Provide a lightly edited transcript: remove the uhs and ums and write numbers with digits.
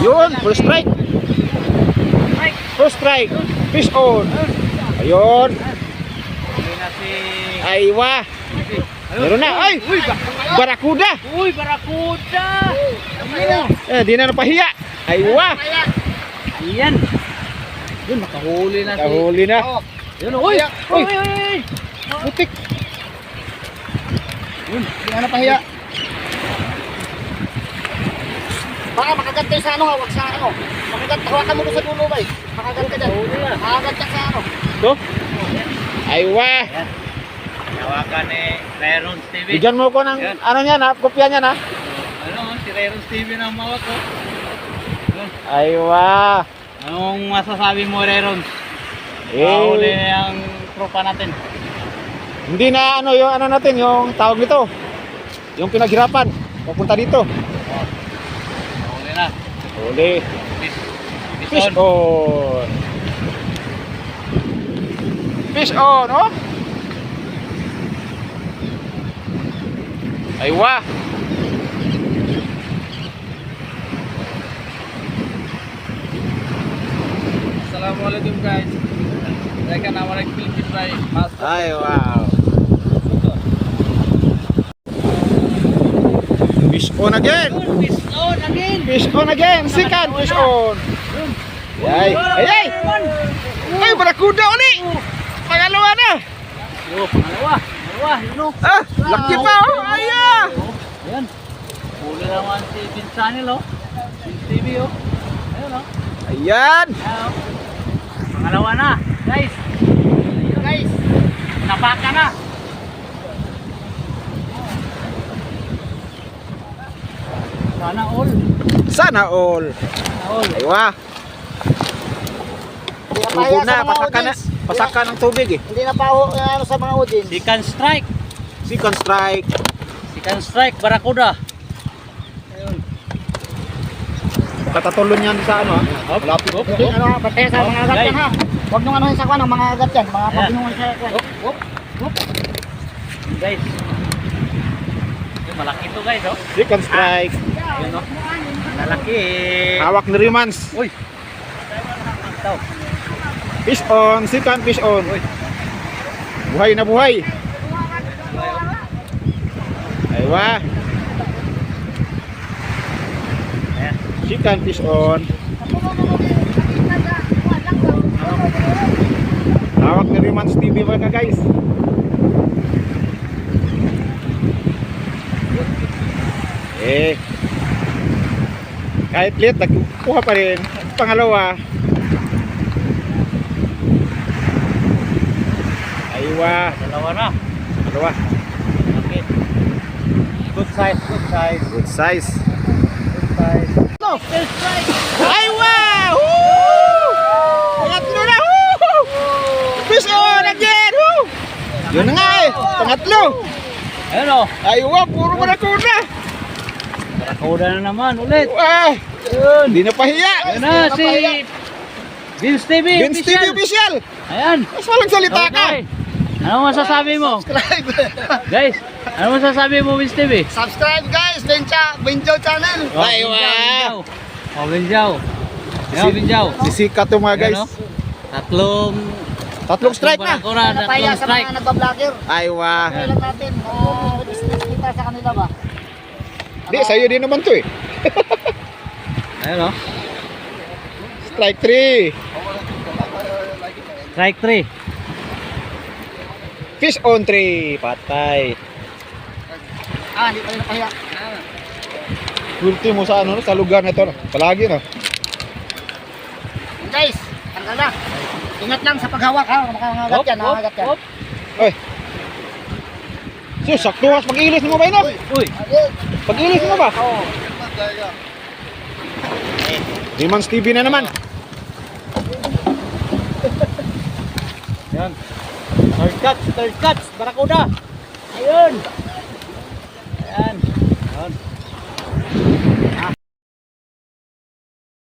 Yun, first strike. First strike. Fish on. Ayun. Aywa. Meron na. Ay! Barakuda. Uy, barakuda. Di na napahiya. Aywa. Ayan. Yun, nakahuli na. Nakahuli na. Yun, uy. Uy. Putik. Yun, di na napahiya. Baka makagat kayo sa ano, wag sa ano. Makagat, hawakan mo ko sa dulo ba eh. Makagat ka dyan. Makagat ka sa ano. Ito? Aywa. Hawakan ni Rayron TV. Bigyan mo ko ng ano niyan ha, kopya niyan ha. Ano, si Rayron TV na mawak ko. Aywa. Anong masasabi mo, Rayron? Eh, Huli ang tropa natin. hindi na ano yung ano natin, yung tawag nito. Yung pinaghirapan. Papunta dito. Huli na. Huli. Fish on. Fish on, oh. Aywa. Assalamualaikum guys. Saya kan awal Philippines by Master. Ay, wow. Fish on again. Fish on again. Fish on again. Second fish on. Ay, ay, ay. Ay, barakuda ulit. Pangalawa na. Yo, pangalawa. Yun. Ah, laki pa oh. Aya. Ayan. Huli naman si Pinsanil oh. Vince TV oh. Ayun oh. Ayan. Ayan oh. Pangalawa na. Guys. Guys. Napaka na. Sana all. Sana all. Sana all. Aywa. Hindi na Tubo pahiya na, sa mga pasaka na. audience. Pasaka ng tubig eh. Hindi na pa ano sa mga audience. Second strike. Second strike. Second strike. Barakuda. Ayun. Katatulon yan sa ano ha. Malapit. Hindi, ano, patay sa mga agat yan ha. Huwag nung ano sa kwan, ang mga agat yan. Mga Ayan. pabinungan sa kwan. Guys. Yung malaki to guys oh. Second strike. Ayun oh. Malaki. Hawak ni Rimans. Uy. Ito. Fish on. Second fish on. Buhay na buhay. Aywa. Ayan. Second fish on. Hawak ni Rimans TV mga guys. Kahit late, nagkuha pa rin. Pangalawa. Aywa. Dalawa na. Dalawa. Okay. Good size, good size. Good size. Good size. No. Aywa! Woo! Pangatlo na! Woo! Fish on again! Woo! Yun na nga eh. Pangatlo. Ayun oh. Aywa, puro barakuda. Barakuda na naman ulit. Wah! Ayun. Hindi na pahiya. Ayun na si Vince TV. Vince TV official. Ayan. Mas walang salita ka. Okay. Ano masasabi mo? Subscribe. Guys, ano masasabi mo Vince TV? Subscribe guys. Benjo channel. Aywa. Oh, Binjaw. Ayan, Binjaw. Sisikat to mga guys. Ayan, oh. Tatlong Strike na. Barakuda, Hindi na pahiya tatlong sa strike. mga nagbablogger. Aywa. Kailan natin, business kita sa kanila ba? Di, sa'yo din naman to eh. Ayun oh. Strike 3. Strike 3. Fish on 3. Patay. Hindi pa rin napahiya. Swerte mo sa ano, sa lugar na to. Palagi no. Guys, tanggal na. Ingat lang sa paghawak ha. Makakangagat yan, nakagat yan. Ay. Sus, saktuhas. Pag-ilis mo ba yun? Uy. Pag-ilis mo ba? Oo. Rimans TV na naman. Yan. Third catch, barakuda. Ayun. Ayan. Ayun.